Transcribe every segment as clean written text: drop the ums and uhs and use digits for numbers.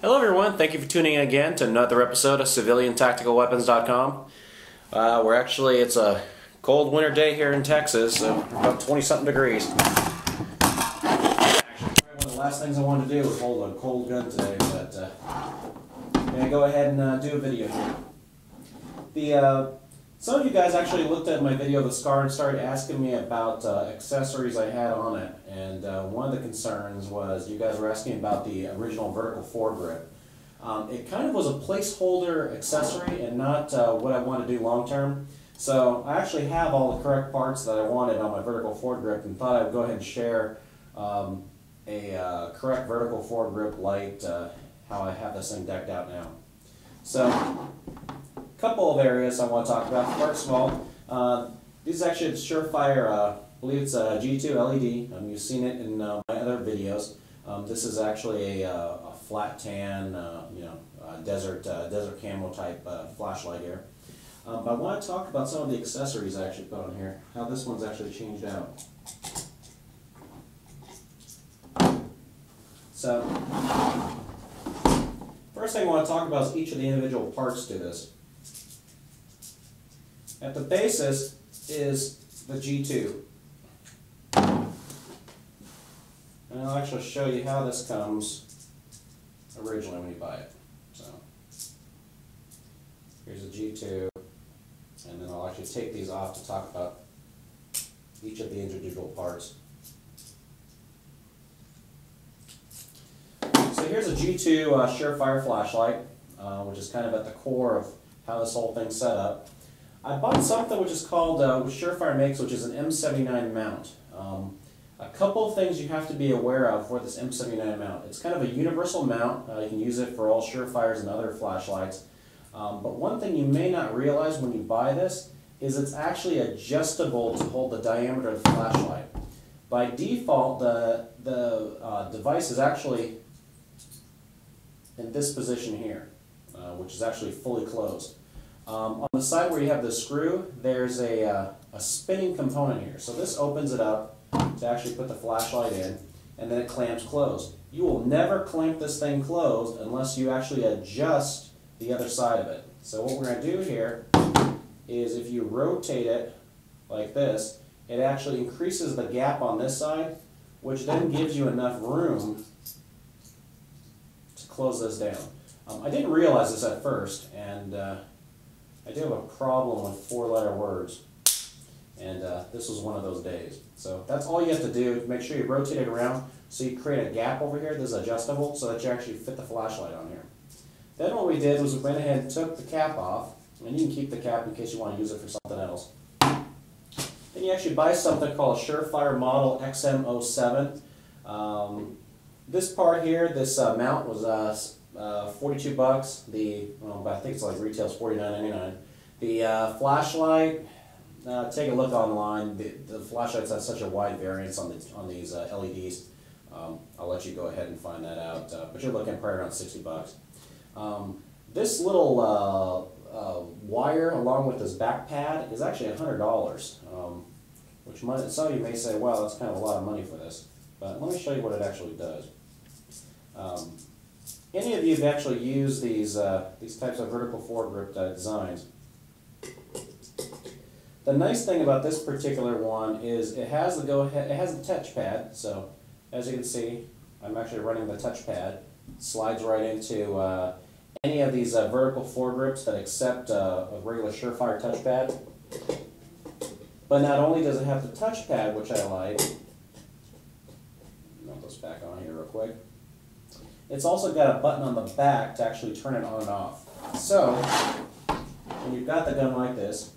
Hello everyone, thank you for tuning in again to another episode of CivilianTacticalWeapons.com. It's a cold winter day here in Texas, so about 20-something degrees. Actually, one of the last things I wanted to do was hold a cold gun today, but I'm going to go ahead and do a video here. Some of you guys actually looked at my video of the SCAR and started asking me about accessories I had on it, and one of the concerns was you guys were asking about the original vertical foregrip. It kind of was a placeholder accessory and not what I want to do long term. So I actually have all the correct parts that I wanted on my vertical foregrip and thought I would go ahead and share a correct vertical foregrip light, how I have this thing decked out now. So, couple of areas I want to talk about. First of all, this is actually a Surefire, I believe it's a G2 LED. You've seen it in my other videos. This is actually a flat tan, desert camo type flashlight here. But I want to talk about some of the accessories I actually put on here, how this one's actually changed out. So, first thing I want to talk about is each of the individual parts to this. At the basis is the G2. And I'll actually show you how this comes originally when you buy it. So here's a G2, and then I'll actually take these off to talk about each of the individual parts. So here's a G2 Surefire flashlight, which is kind of at the core of how this whole thing's set up. I bought something which is called, which Surefire makes, which is an M79 mount. A couple of things you have to be aware of for this M79 mount. It's kind of a universal mount. You can use it for all Surefires and other flashlights. But one thing you may not realize when you buy this is it's actually adjustable to hold the diameter of the flashlight. By default, the device is actually in this position here, which is actually fully closed. On the side where you have the screw, there's a spinning component here. So this opens it up to actually put the flashlight in, and then it clamps closed. You will never clamp this thing closed unless you actually adjust the other side of it. So what we're going to do here is if you rotate it like this, it actually increases the gap on this side, which then gives you enough room to close this down. I didn't realize this at first, and I do have a problem with four-letter words, and this was one of those days. So that's all you have to do. Make sure you rotate it around so you create a gap over here. This is adjustable so that you actually fit the flashlight on here. Then what we did was we went ahead and took the cap off, and you can keep the cap in case you want to use it for something else. Then you actually buy something called a Surefire Model XM07. This part here, this mount was 42 bucks. I think it's like retail's $49.99. The flashlight, take a look online. The flashlights have such a wide variance on these LEDs. I'll let you go ahead and find that out. But you're looking probably around 60 bucks. This little wire along with this back pad is actually $100. Which some of you may say, wow, that's kind of a lot of money for this. But let me show you what it actually does. Any of you have actually used these types of vertical foregrip designs. The nice thing about this particular one is it has the touchpad. So as you can see, I'm actually running the touchpad. It slides right into any of these vertical foregrips that accept a regular Surefire touchpad. But not only does it have the touchpad, which I like. Mount this back on here real quick. It's also got a button on the back to actually turn it on and off. So, when you've got the gun like this,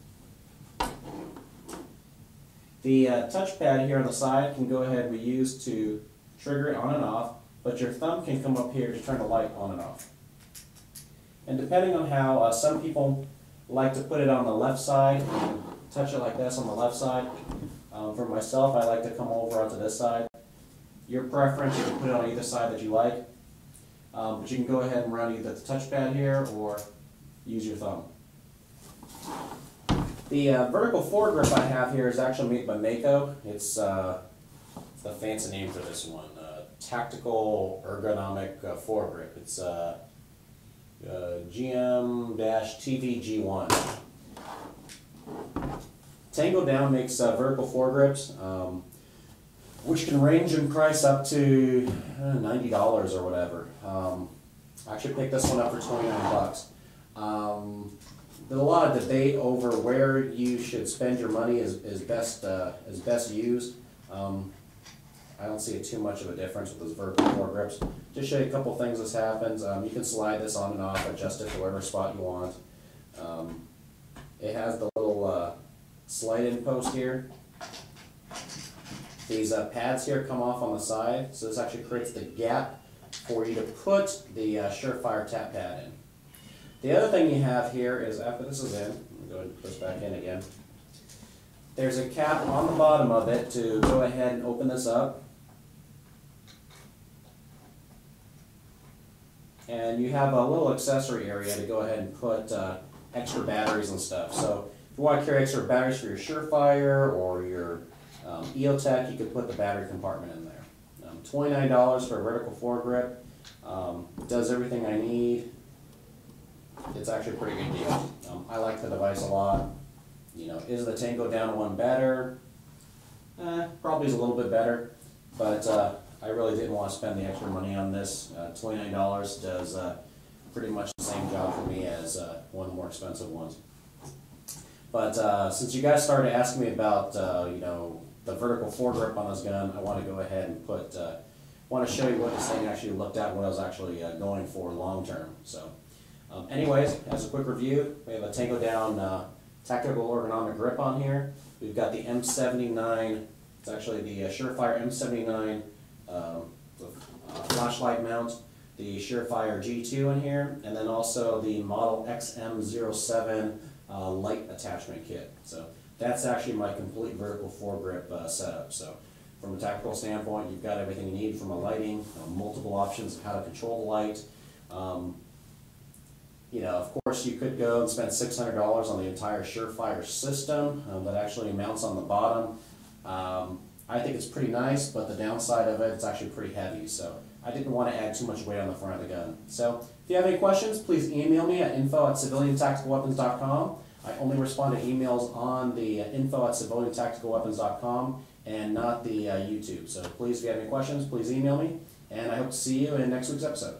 the touchpad here on the side can go ahead and be used to trigger it on and off, but your thumb can come up here to turn the light on and off. And depending on how some people like to put it on the left side and touch it like this on the left side. For myself, I like to come over onto this side. Your preference, you can put it on either side that you like. But you can go ahead and run either the touchpad here or use your thumb. The vertical foregrip I have here is actually made by Mako. It's the fancy name for this one. tactical ergonomic foregrip. It's GM-TVG1. Tango Down makes vertical foregrips, which can range in price up to $90 or whatever. I actually picked this one up for 29 bucks. There's a lot of debate over where you should spend your money is best used. I don't see too much of a difference with those vertical foregrips. Just show you a couple things this happens. You can slide this on and off, adjust it to whatever spot you want. It has the little slide-in post here. These pads here come off on the side, so this actually creates the gap for you to put the Surefire tap pad in. The other thing you have here is, after this is in, let me go ahead and put this back in again. There's a cap on the bottom of it to go ahead and open this up. And you have a little accessory area to go ahead and put extra batteries and stuff. So if you want to carry extra batteries for your Surefire or your EOTech, you could put the battery compartment in there. $29 for a vertical foregrip. Does everything I need. It's actually a pretty good deal. I like the device a lot. You know, is the Tango Down one better? Probably is a little bit better, but I really didn't want to spend the extra money on this. $29 does pretty much the same job for me as one of the more expensive ones. But since you guys started asking me about you know, the vertical foregrip on this gun, I want to go ahead and want to show you what this thing actually looked at, what I was actually going for long term. So, anyways, as a quick review, we have a Tango Down tactical ergonomic grip on here. We've got the M79. It's actually the Surefire M79 flashlight mount, the Surefire G2 in here, and then also the Model XM07 light attachment kit. So that's actually my complete vertical foregrip setup. So from a tactical standpoint, you've got everything you need from a lighting, multiple options of how to control the light. You know, of course, you could go and spend $600 on the entire Surefire system that actually mounts on the bottom. I think it's pretty nice, but the downside of it, it's actually pretty heavy. So I didn't want to add too much weight on the front of the gun. So if you have any questions, please email me at info@civiliantacticalweapons.com. I only respond to emails on the info@civiliantacticalweapons.com and not the YouTube. So please, if you have any questions, please email me. And I hope to see you in next week's episode.